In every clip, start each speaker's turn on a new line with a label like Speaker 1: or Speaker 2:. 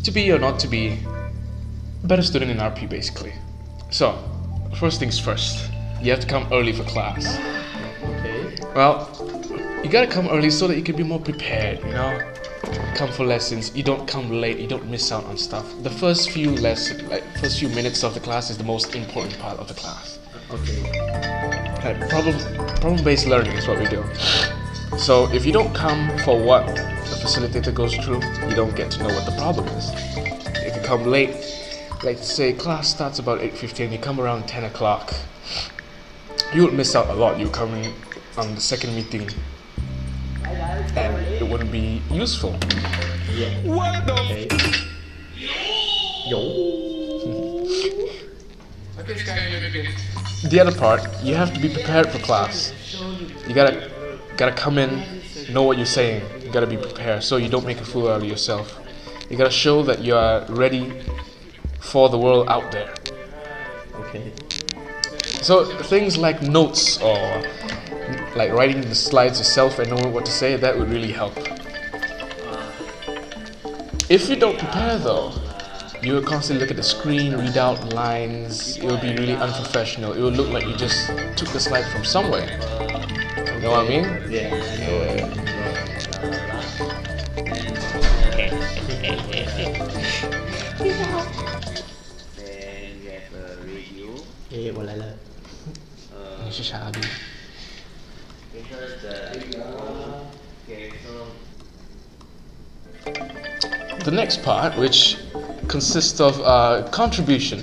Speaker 1: to be or not to be a better student in RP basically. So, first things first, you have to come early for class.
Speaker 2: Okay.
Speaker 1: Well, you gotta come early so that you can be more prepared, you know? Come for lessons, you don't come late, you don't miss out on stuff. The first few lessons, like first few minutes of the class is the most important part of the class.
Speaker 2: Okay.
Speaker 1: Like problem-based learning is what we do. So if you don't come for what the facilitator goes through, you don't get to know what the problem is. If you come late, like say class starts about 8:15, you come around 10 o'clock, you would miss out a lot. You come in on the second meeting and it wouldn't be useful.
Speaker 2: Yeah.
Speaker 1: What the
Speaker 2: Okay. Yo.
Speaker 1: The other part, you have to be prepared for class. You gotta come in, know what you're saying. You gotta be prepared so you don't make a fool out of yourself. You gotta show that you are ready for the world out there.
Speaker 2: Okay.
Speaker 1: So things like notes or like writing the slides yourself and knowing what to say, that would really help. If you don't prepare though, you will constantly look at the screen, read out lines. It will be really unprofessional. It will look like you just took the slide from somewhere. You know what I mean?
Speaker 2: Yeah, I know.
Speaker 3: Then we have a review.
Speaker 2: 我来了。
Speaker 1: 你是傻逼。
Speaker 3: Because okay, so
Speaker 1: The next part, which consists of contribution.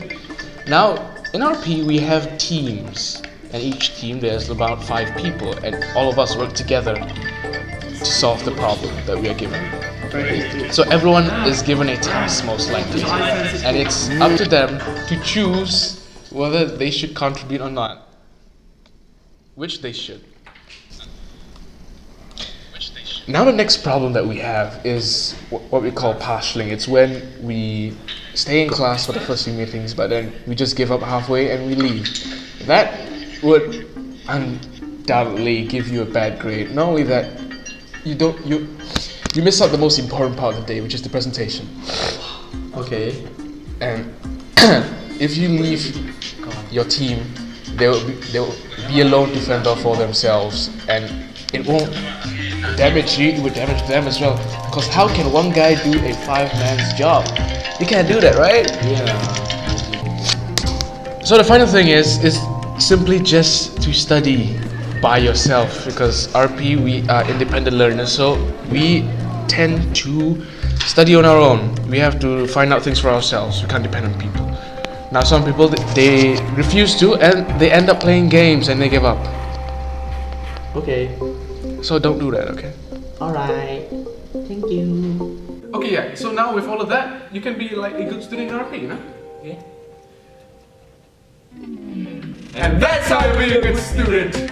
Speaker 1: Now, in RP we have teams, and each team there's about 5 people, and all of us work together to solve the problem that we are given. So everyone is given a task most likely, and it's up to them to choose whether they should contribute or not. Which they should. Now the next problem that we have is what we call partialing. It's when we stay in class for the first few meetings, but then we just give up halfway and we leave. That would undoubtedly give you a bad grade. Not only that, you miss out the most important part of the day, which is the presentation.
Speaker 2: Okay.
Speaker 1: And if you leave your team, they will be alone to fend off for themselves, and it won't damage you, it would damage them as well. Because how can one guy do a 5-man's job? You can't do that, right?
Speaker 2: Yeah.
Speaker 1: So the final thing is simply just to study by yourself, because RP, we are independent learners, so we tend to study on our own. We have to find out things for ourselves. We can't depend on people. Now some people, they refuse to, and they end up playing games and they give up.
Speaker 2: Okay.
Speaker 1: So don't do that, okay?
Speaker 2: Alright. Thank you.
Speaker 1: Okay, yeah. So now with all of that, you can be like a good student in RP, you know?
Speaker 2: Okay.
Speaker 1: And that's how you be a good student.